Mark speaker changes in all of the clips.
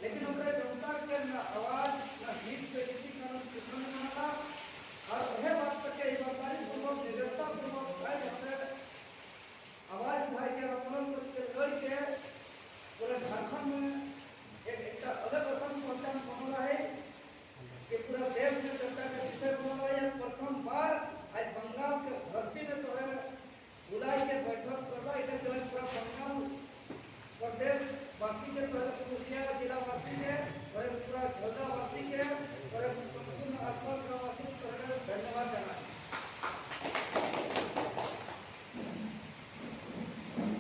Speaker 1: लेकिन ओकरे जनता के न आवाज न हित पे किसी कानून कितना नहीं बना और वह बात तक के ईमानदारी पूर्वक निरंता पूर्वक है जैसे आवाज उठाई के अपमान करके लड़ के पूरे झारखंड में एक अलग असम पहचान बना है कि पूरा देश में चर्चा का विषय बना है। प्रथम बार आज बंगाल के धरती में तो है बुलाई के बैठक करवा इधर जलन पूरा बंगाल प्रदेश वासी के पहले पूर्णिया जिला वासी के और पूरा झोलदा वासी के और संपूर्ण आसपास का वासी को धन्यवाद देना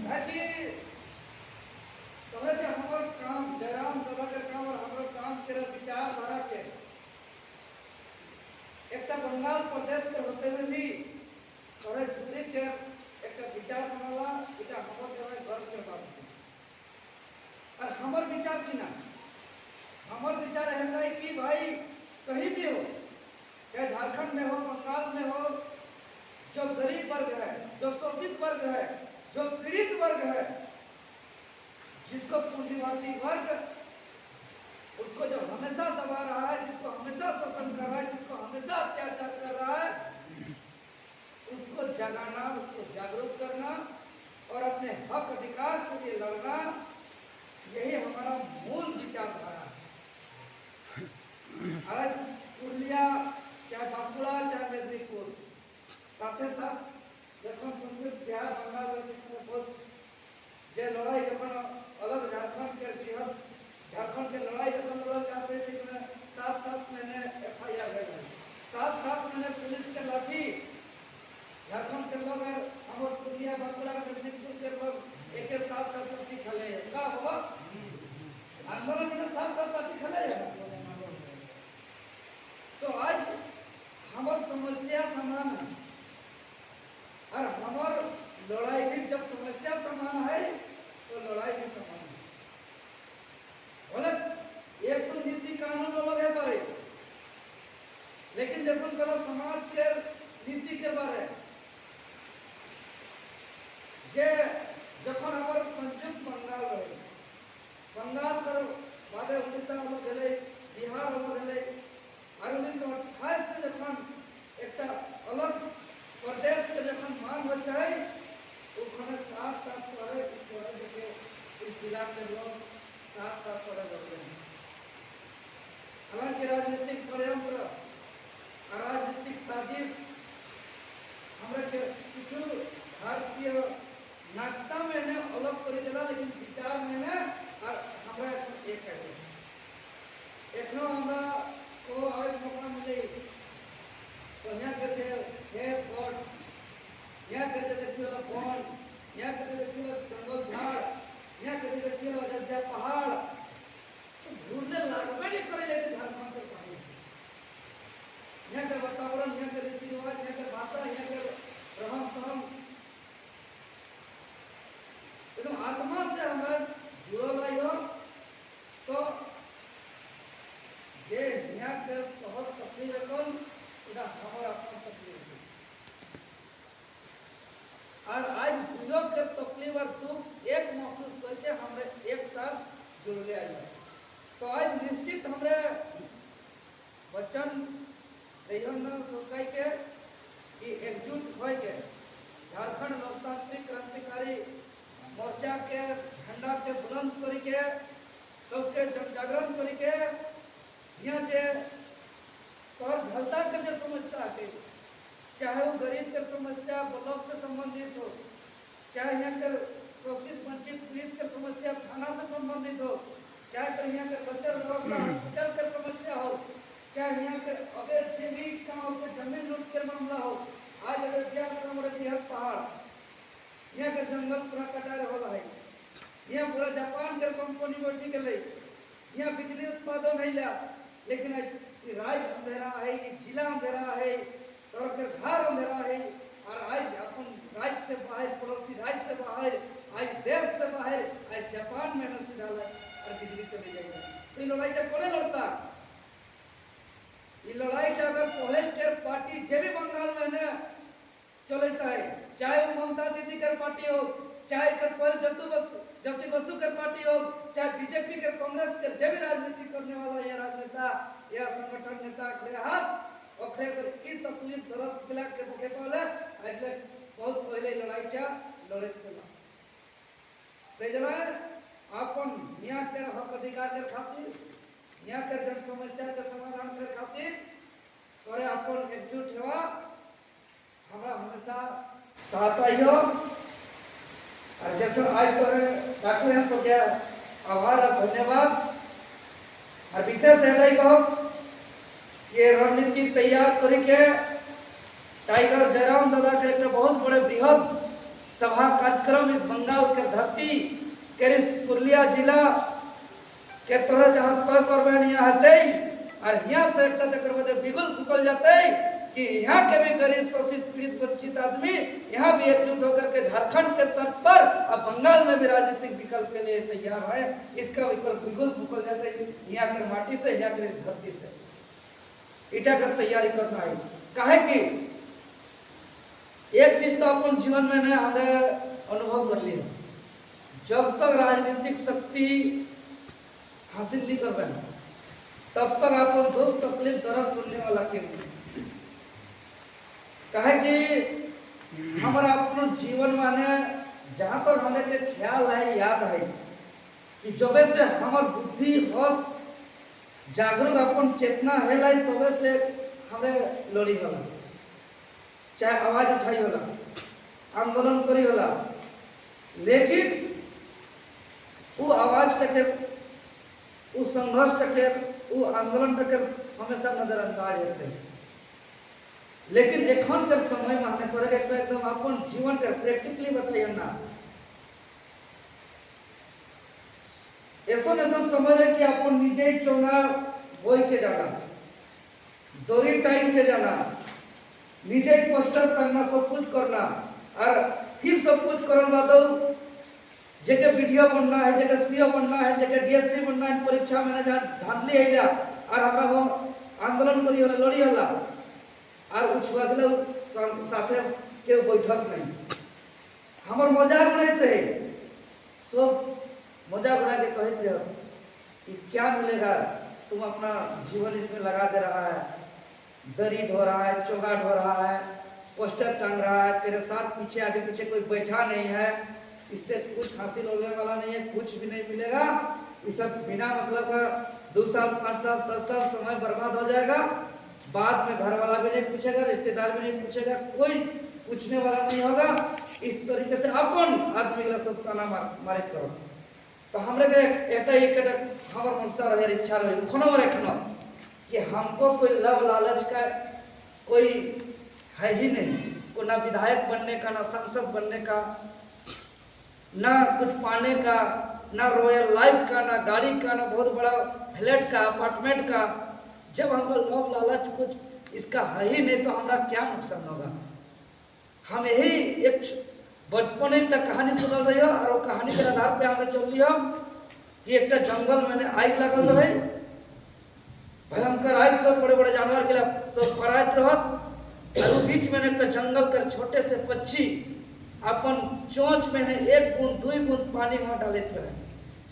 Speaker 1: है कि कहे कि हमारा काम जयराम बाबा का काम और हमारा काम के विचारधारा के एक बंगाल प्रदेश के होते हुए भी कहे जुड़ी के एक विचार बनाला इटा हमारे गर्व के बात है और हमार विचार की ना हमार विचार है कि भाई कहीं भी हो चाहे झारखंड में हो बंगाल में हो जो गरीब वर्ग है जो शोषित वर्ग है जो पीड़ित वर्ग है जिसको पूंजीवादी वर्ग उसको जो हमेशा दबा रहा है जिसको हमेशा शोषण कर रहा है जिसको हमेशा अत्याचार कर रहा है उसको जगाना उसको जागरूक करना और अपने हक अधिकार के लिए लड़ना यही हमारा मूल विचारधारा है। आज पुरुलिया चाहे बांकुड़ा चाहे मेदिनीपुर साथ ही साथ जखन संस्कृत बिहार बंगाल बहुत जे लड़ाई जखन अलग झारखंड के बृहद झारखंड के लड़ाई जखन लड़ल जाते हैं सात सात महीने FIR है सात सात महीने पुलिस के लाठी झारखंड के लोग हमारे पुरुलिया बांकुड़ा मेदिनीपुर के लोग एक साथ साथ लाठी खले का हुआ आंदोलन में साथ साथ लाठी खले तो आज हमार समस्या समान है और हमार लड़ाई भी जब समस्या समान है तो लड़ाई भी समान है बोले एक तो नीति कानून अलग है बारे लेकिन जैसा करो समाज के नीति के बारे जे जखन हमार संयुक्त बंगाल रहे बंगाल कर बाद उड़ीसा हम गए बिहार हम गए और 1928 से जखन एक अलग प्रदेश के जखन मांग होता है वो साथ साथ पढ़े इस वर्ग के इस जिला के लोग साथ साथ पढ़े जाते हैं। हालांकि राजनीतिक षड्यंत्र और राजनीतिक साजिश हमारे किसी भारतीय नक्शा में ने अलग कर दिला लेकिन विचार में ने और हमरा एक है एखनो हमरा को और मौका मिले तो यहाँ करके है बोर्ड यहाँ करके देखियो बॉन्ड यहाँ करके देखियो जंगल झाड़ यहाँ करके देखियो अयोध्या पहाड़ तो घूरने लगबे नहीं करे लेके झारखंड के पानी यहाँ का वातावरण यहाँ के रीति रिवाज यहाँ के भाषा यहाँ के रहन सहन एकदम आत्मा से हमारे जुड़ल रही तो ये यहाँ के बहुत तकलीफ रखल इधर हमारा अपना तकलीफ और आज दुनिया के तकलीफ और दुख एक महसूस करके हमें एक साथ जुड़ ले आए तो आज निश्चित हमारे वचन रहीन सोचाई के कि एकजुट हो के झारखंड लोकतांत्रिक क्रांतिकारी मोर्चा के झंडा के बुलंद करके सबके जागरण करके यहाँ जे तोहर झलता के जो समस्या है चाहे वो गरीब के समस्या ब्लॉक से संबंधित हो चाहे यहाँ के शोषित वंचित पीड़ित के समस्या थाना से संबंधित हो चाहे कहीं यहाँ के कल्चर व्यवस्था हॉस्पिटल के समस्या हो चाहे यहाँ के अवैध जेबी काम के जमीन लूट के मामला हो आज अयोध्या बृहद पहाड़ यहाँ के जंगल पूरा कटार वाला है यहाँ पूरा जापान के कंपनी बैठी के यहाँ बिजली उत्पादन है लेकिन राज्य अंधेरा है जिला अंधेरा है और घर अंधेरा है और आज अपन राज्य से बाहर पड़ोसी राज्य से बाहर आज देश से बाहर आज जापान में नसी डाला और बिजली चली जाएगी तो ये लड़ाई जब कोने लड़ता ये लड़ाई के अगर पहल के पार्टी जे भी बंगाल में ने चले से चाहे वो ममता दीदी कर पार्टी हो चाहे कर ज्योति बसु कर पार्टी हो, चाहे बीजेपी के कांग्रेस के जो भी राजनीति करने वाला ये राजनेता या संगठन नेता खड़े हाथ और खड़े कर ई तकलीफ दर्द दिला के देखे पहले એટલે बहुत पहले लड़ाईटा लड़े केला से जना अपन न्याय के हक अधिकार के खातिर न्याय के जन समस्या के समाधान के खातिर तोरे अपन एकजुट हेवा हमरा हमेशा साथ आइयो और जैसे आज तोरे डॉक्टर हम सब के आभार और धन्यवाद और विशेष है कहो ये रणनीति तैयार करके टाइगर जयराम दादा के एक बहुत बड़े बृहद सभा कार्यक्रम इस बंगाल के धरती के इस पुरुलिया जिला के तरह जहाँ तय करबे यहाँ हते और यहाँ से एक तक बिगुल फूकल जाते कि यहाँ के भी गरीब शोषित पीड़ित वंचित आदमी यहाँ भी एकजुट होकर के झारखंड के तट पर अब बंगाल में भी राजनीतिक विकल्प के लिए तैयार है। इसका विकल्प बिगुल फूकल जाते यहाँ के माटी से यहाँ के इस धरती से ईटा कर तैयारी करना है। काहे कि एक चीज तो अपन जीवन में ने हमने अनुभव कर लिया, जब तक राजनीतिक शक्ति हासिल नहीं कर पाए तब तक आपको दुख तकलीफ दर्द सुनने वाला क्यों। कहे कि हमारा अपन जीवन में जहाँ तक हमें के ख्याल है याद है कि जब से हमार बुद्धि होश जागरूक अपन चेतना है लाई तबे से हमें लड़ी होला, चाहे आवाज उठाई होला, आंदोलन करी होला, लेकिन वो आवाज टके वो संघर्ष टके वो आंदोलन टके हमेशा नजरअंदाज होते हैं। लेकिन एखन के समय में हमें तोरे एकदम अपन जीवन के प्रैक्टिकली बताइए ना ऐसा समय रहे कि अपन निजे चौंगा बोई के जाना, दौरी टाइम के जाना, निजे पोस्टर करना, सब कुछ करना और फिर सब कुछ करने बाद जेके वीडियो बनना है, जेके सीओ बनना है, जेके डीएसपी बनना है, परीक्षा में जहाँ धांधली है और हमारा वो आंदोलन करी होला, लड़ी होला और उछवागले साथे के बैठक नहीं हमार मजाक उड़ाते रहे, सब मजाक उड़ा के कहते रहे कि क्या मिलेगा, तुम अपना जीवन इसमें लगा दे रहा है, दरी ढो रहा है, चोगा ढो रहा है, पोस्टर टांग रहा है, तेरे साथ पीछे आगे पीछे कोई बैठा नहीं है, इससे कुछ हासिल होने वाला नहीं है, कुछ भी नहीं मिलेगा, ये सब बिना मतलब का 2 साल 5 साल 10 साल समय बर्बाद हो जाएगा, बाद में घर वाला भी नहीं पूछेगा, रिश्तेदार भी नहीं पूछेगा, कोई पूछने वाला नहीं होगा। इस तरीके से अपन आदमी का सब ताना मारे करो तो हमरे के एक हमर मनसा रहे, इच्छा रहे खनो रखना कि हमको कोई लव लालच का कोई है ही नहीं, को ना विधायक बनने का, ना सांसद बनने का, ना कुछ पाने का, ना रॉयल लाइफ का, ना गाड़ी का, ना बहुत बड़ा फ्लैट का, अपार्टमेंट का। जब हमको लव लालच कुछ इसका है ही नहीं तो हमारा क्या नुकसान होगा। हम यही एक बचपन एक कहानी सुनल रही हो और वो कहानी के आधार पे हमें चल रही हो कि एक जंगल में आग लगल रहे, भयंकर आग, सब बड़े बड़े जानवर के सब फरायत रहत और बीच में एक जंगल कर छोटे से पक्षी अपन चोंच में 1 बूंद 2 बूंद पानी वहाँ डालते रहे,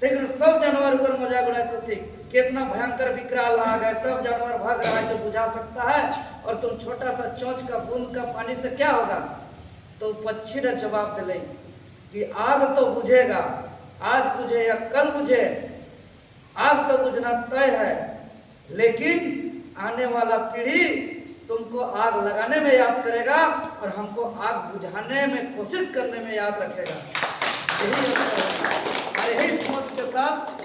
Speaker 1: से सब जानवर ऊपर मजाक उड़ाते थे कितना भयंकर विकराल आग है, सब जानवर भाग रहा है जो बुझा सकता है और तुम छोटा सा चोंच का बूंद का पानी से क्या होगा। तो पक्षी ने जवाब दिले कि आग तो बुझेगा, आज बुझे या कल बुझे, आग तो बुझना तय है, लेकिन आने वाला पीढ़ी तुमको आग लगाने में याद करेगा और हमको आग बुझाने में कोशिश करने में याद रखेगा। यही सोच के साथ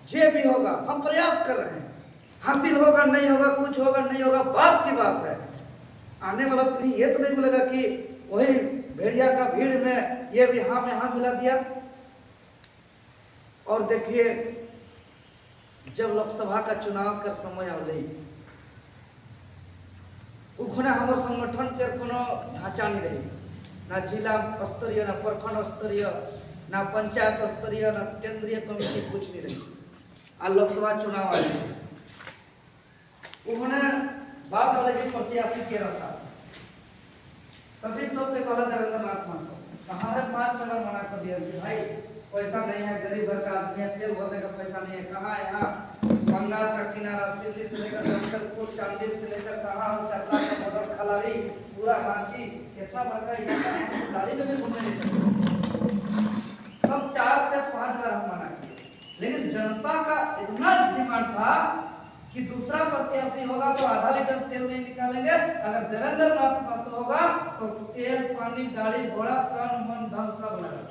Speaker 1: जे भी होगा हम प्रयास कर रहे हैं, हासिल होगा नहीं होगा, कुछ होगा नहीं होगा, बात की बात है। आने वाला पीढ़ी ये तो नहीं बोलेगा कि वही भेड़िया का भीड़ में ये भी हाँ में हाँ मिला दिया। और देखिए जब लोकसभा का चुनाव का समय आले उखने हमारे संगठन के कोनो ढांचा नहीं रही, ना जिला स्तरीय, ना प्रखंड स्तरीय, ना पंचायत स्तरीय, ना केंद्रीय कमेटी, कुछ नहीं रही। आज लोकसभा चुनाव आए उन्होंने बात अलग ही प्रत्याशी के रखा, तभी सबके कहला देवेंद्र नाथ महतो कहाँ है 5 बार मना कर दिया कि भाई पैसा नहीं है, गरीब घर का आदमी है, तेल भरने का पैसा नहीं है। कहाँ यहाँ बंगाल का किनारा सिल्ली से लेकर जमशेदपुर, चांदीर से लेकर कहाँ चरला का बॉर्डर, खलारी, पूरा रांची, कितना बड़का इलाका है, गाड़ी में भी घूमने नहीं सकते। हम 4 से 5 बार हम मना किए, लेकिन जनता का इतना डिमांड था कि दूसरा प्रत्याशी होगा तो आधा लीटर तेल नहीं निकालेंगे, अगर देवेंद्र नाथ महतो होगा तो तेल, पानी, गाड़ी घोड़ा, तन मन धन सब लगा।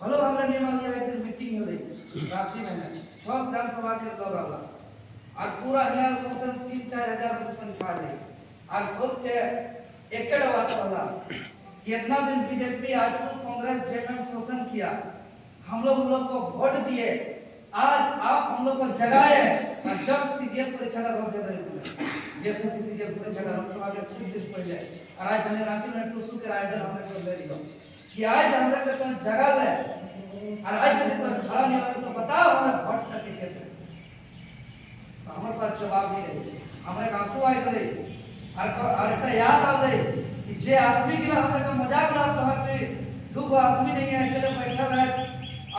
Speaker 1: हेलो हमने निर्णय लिया एक दिन मीटिंग हो रही रांची में, 6 विधानसभा के लोग आला और पूरा यहाँ कम से कम 3-4 हजार की संख्या है और सोच के एक बात वाला कि इतना दिन बीजेपी, आजसू कांग्रेस, जेएमएम शोषण किया, हम लोग को वोट दिए, आज आप हम लोग को जगाए और जब सीजीएल परीक्षा का रोक दे रहे हैं, जैसे सीजीएल परीक्षा का लोकसभा के कुछ दिन पहले और आज मैंने रांची में टूसू के आयोजन हमने कर ले लिया कि आज हमने तो जगा ले और आज तो खड़ा नहीं होगा तो बताओ हमें वोट करके कहते तो हमारे पास जवाब नहीं रही, हमारे आंसू आए गए और एक याद आ गई कि जे आदमी के लिए हमने का मजाक उड़ाता है कि 2 आदमी नहीं है, चले बैठा है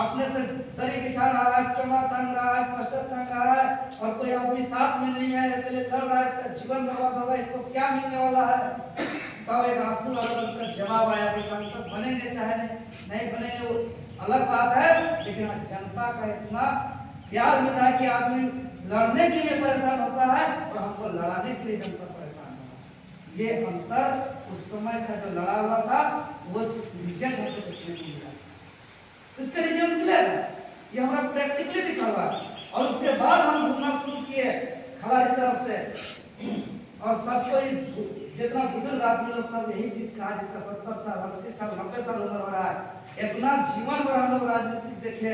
Speaker 1: अपने से दरी बिछा रहा है, चोला टांग रहा है, पस्तर टांग रहा है और कोई आदमी साथ में नहीं है, चले कर रहा है, इसका जीवन बर्बाद होगा, इसको क्या मिलने वाला है। तब एक आंसू आकर उसका जवाब आया कि सांसद बनेंगे चाहे नहीं बनेंगे वो अलग बात है, लेकिन जनता का इतना प्यार मिल रहा है कि आदमी लड़ने के लिए परेशान होता है और हमको लड़ाने के लिए जनता परेशान है। ये अंतर उस समय का जो लड़ा हुआ था वो रिजल्ट हमको देखने को मिला, इसका रिजल्ट मिलेगा, ये हमारा प्रैक्टिकली दिखा हुआ। और उसके बाद हम घूमना शुरू किए खलारी तरफ से और सबको जितना बुजुर्ग आदमी लोग सब यही चीज कहा, जिसका 70 साल 80 साल 90 साल उम्र हो रहा है, इतना जीवन भर हम लोग राजनीति देखे,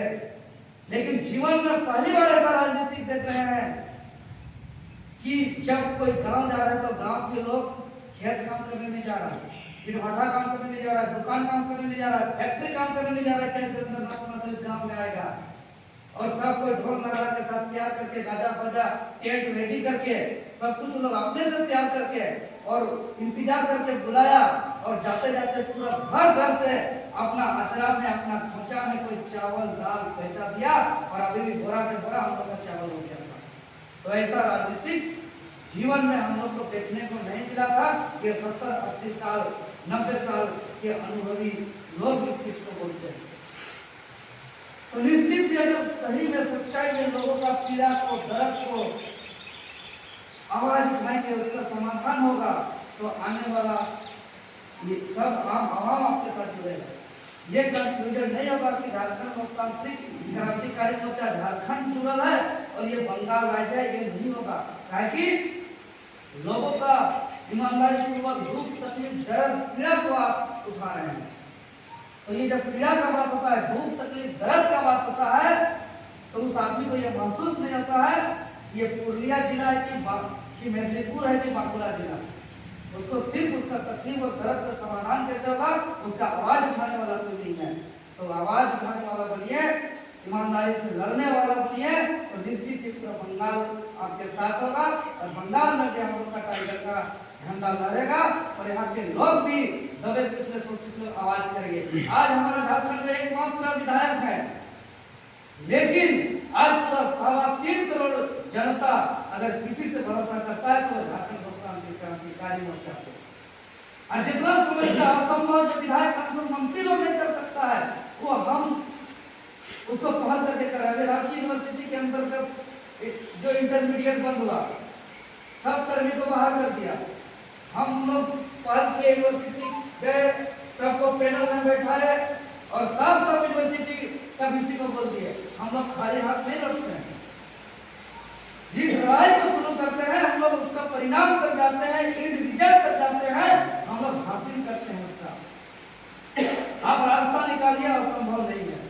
Speaker 1: लेकिन जीवन में पहली बार ऐसा राजनीति देख रहे हैं कि जब कोई गांव जा रहा है तो गांव के लोग खेत काम करने नहीं जा रहा है, फिर भाटा काम करने नहीं जा रहा है, दुकान काम करने नहीं जा रहा है, फैक्ट्री काम करने नहीं जा रहा है, क्या देवेंद्र नाथ महतो इस गांव में आएगा और सब कोई ढोल नगाड़ा के साथ तैयार करके, गाजा बजा टेंट रेडी करके, सब कुछ लोग अपने से तैयार करके और इंतजार करके बुलाया और जाते जाते पूरा घर से अपना अचरा में, अपना खोचा में कोई चावल दाल पैसा दिया और अभी भी बोरा के बोरा हम लोग का चावल हो गया था। तो ऐसा राजनीतिक जीवन में हम लोग को देखने को नहीं मिला था कि 70-80 साल 90 साल के अनुभवी लोग इस चीज को बोलते हैं। तो निश्चित ही अगर सही में सच्चाई में लोगों का पीड़ा को, दर्द को आवाज उठाएंगे, उसका समाधान होगा तो आने वाला ये सब आम आवाम आपके साथ जुड़ेगा। ये कंक्लूजन नहीं होगा कि झारखंड लोकतांत्रिक क्रांतिकारी मोर्चा झारखंड जुड़ल है और ये बंगाल राज्य है, ये नहीं होगा। कि लोगों का ईमानदारी पूर्वक दुख, तकलीफ, दर्द, पीड़ा को आप उठा रहे हैं। तो ये जब पीड़ा का बात होता है, दुख, तकलीफ, दर्द का बात होता है तो उस आदमी को ये महसूस नहीं होता है ये पूर्णिया जिला है कि मेदिनीपुर है कि बांकुड़ा जिला। उसको सिर्फ उसका तकलीफ और दर्द का समाधान कैसे होगा, उसका आवाज उठाने वाला कोई नहीं है। तो आवाज उठाने वाला बनिए, ईमानदारी से लड़ने वाला बनिए और निश्चित ही पूरा बंगाल आपके साथ होगा और बंगाल में भी हम लोग का टाइगर का झंडा लहरेगा और यहाँ के लोग भी दबे पिछले शोषित लोग आवाज करेंगे। आज हमारा झारखंड में 1 विधायक है, लेकिन आज पूरा 3.25 करोड़ जनता अगर किसी से भरोसा करता है तो झारखंड लोकतांत्रिक क्रांतिकारी मोर्चा से। और जितना समस्या असंभव जो विधायक, सांसद, मंत्री लोग नहीं कर सकता है वो हम उसको पहल करके कर रहे हैं। रांची यूनिवर्सिटी के अंतर्गत जो इंटरमीडिएट बंद हुआ, सब कर्मी को बाहर कर दिया, हम लोग पहल के यूनिवर्सिटी गए, सबको पैनल में बैठाए और सब यूनिवर्सिटी का वीसी को बोल दिए हम लोग खाली हाथ नहीं लौटते हैं। जिस लड़ाई को शुरू करते हैं हम लोग उसका परिणाम कर जाते हैं, रिजल्ट कर जाते हैं, हम लोग हासिल करते हैं उसका। आप रास्ता निकालिए, असंभव नहीं है।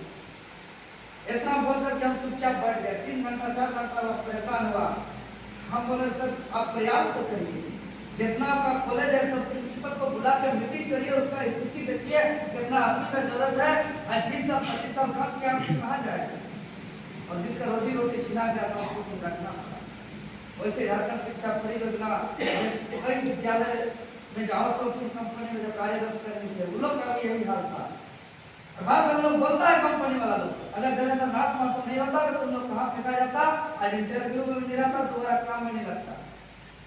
Speaker 1: इतना बोल करके हम चुपचाप बैठ गए। 3 घंटा 4 घंटा परेशान हुआ। हम बोले सर आप प्रयास तो करिए, जितना आपका कॉलेज है सब प्रिंसिपल को बुला कर मीटिंग करिए, उसका स्थिति देखिए कितना आदमी का जरूरत है। आज 20 साल 25 साल खत्म किया कहाँ जाएगा और जिसका रोजी रोटी छिना गया था उसको तो रखना पड़ा। वैसे झारखंड शिक्षा परियोजना कई विद्यालय में जो आउटसोर्सिंग कंपनी में जो कार्यरत करने थे उन लोग का भी यही हाल था। बाद में लोग बोलता है कंपनी वाला लोग, अगर देवेंद्र नाथ महतो नहीं होता तो तुम लोग कहाँ फेंका जाता, आज इंटरव्यू में नहीं रहता, दोबारा काम में नहीं लगता।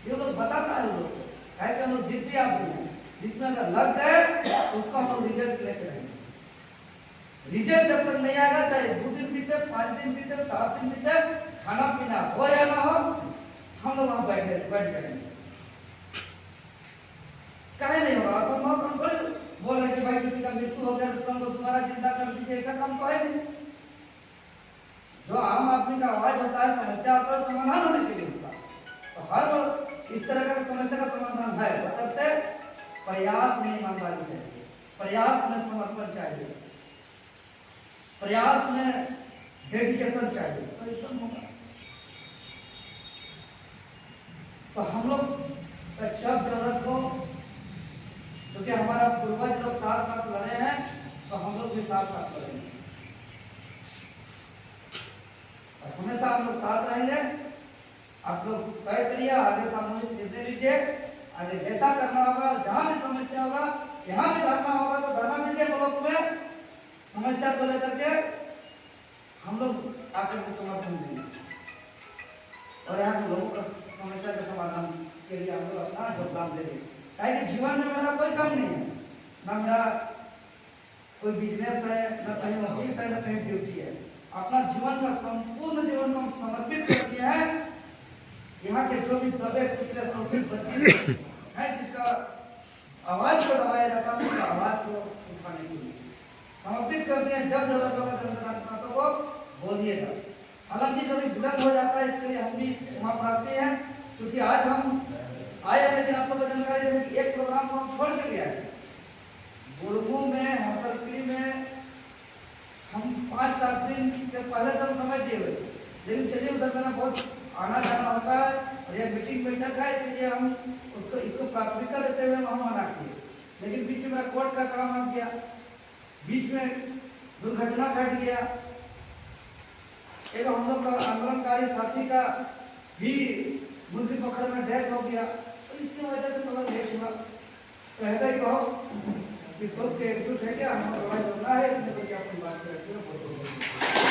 Speaker 1: ये लोग बताता है लोग को, है कि हम लोग जिद्दी आदमी हैं, जिसमें अगर लग गए उसको हम लोग रिजल्ट लेके रहेंगे। रिजल्ट जब तक नहीं आएगा, चाहे 2 दिन बीते, 5 दिन बीते, 7 दिन बीते, खाना पीना हो या ना हो, हम लोग वहां बैठ जाएंगे। काहे नहीं होगा? असंभव काम थोड़ी बोल रहे कि भाई किसी का मृत्यु हो गया उसको हम लोग दोबारा जिंदा कर दीजिए, ऐसा काम तो है नहीं। जो आम आदमी का आवाज होता है, समस्या होता है, समाधान होने के लिए होता है। तो हर इस तरह का समस्या का समाधान है, बशर्ते प्रयास में ईमानदारी चाहिए, प्रयास में समर्पण चाहिए, प्रयास में डेडिकेशन चाहिए, तो एकदम होगा। तो हम लोग जब जरूरत हो, क्योंकि हमारा पूर्वज लोग साथ साथ लड़े हैं, तो हम लोग भी साथ साथ लड़ेंगे और हमेशा हम लोग साथ रहेंगे। आप लोग तय करिए, आगे सामूहिक निर्णय लीजिए, आगे जैसा करना होगा, जहां भी समस्या होगा, यहाँ भी धरना होगा तो धरना दीजिए ब्लॉक में, समस्या को लेकर के हम लोग आकर के समर्थन देंगे और यहाँ के लोगों का समस्या के समाधान के लिए हम लोग अपना योगदान देंगे। कि जीवन में मेरा कोई काम नहीं है, ना मेरा कोई बिजनेस है, ना कहीं ऑफिस है, ना कहीं ड्यूटी है। अपना जीवन का संपूर्ण जीवन को समर्पित कर दिया है यहाँ के जो भी दबे कुचले शोषित बच्चे हैं, जिसका आवाज को दबाया जाता है, उसका आवाज को उठाने के लिए समर्पित कर दिए। जब जरूरत होगा जनता को बोलिएगा। हालांकि कभी विलंब हो जाता है, इसके लिए हम भी क्षमा प्रार्थी हैं, क्योंकि आज हम आए हैं, लेकिन आप लोगों को जानकारी देने की एक प्रोग्राम को हम छोड़ के आए। गुड़मू में, हंसलपट्टी में हम 5-7 दिन से पहले से समय दिए हुए, लेकिन चलिए उधर मेरा बहुत आना जाना होता है और यह मीटिंग बैठक है, इसलिए हम इसको प्राथमिकता देते हुए हम मना किए। लेकिन बीच में मेरा कोर्ट का काम आ गया, बीच में दुर्घटना घट गया, एक हम लोग का आंदोलनकारी साथी का भी मुंद्री पोखर में डेथ हो गया, तो इसकी वजह से थोड़ा लेट हुआ। कहता ही कहो कि सब के एकजुट है क्या, हमारा लड़ाई लड़ना है, अपनी बात करते हैं।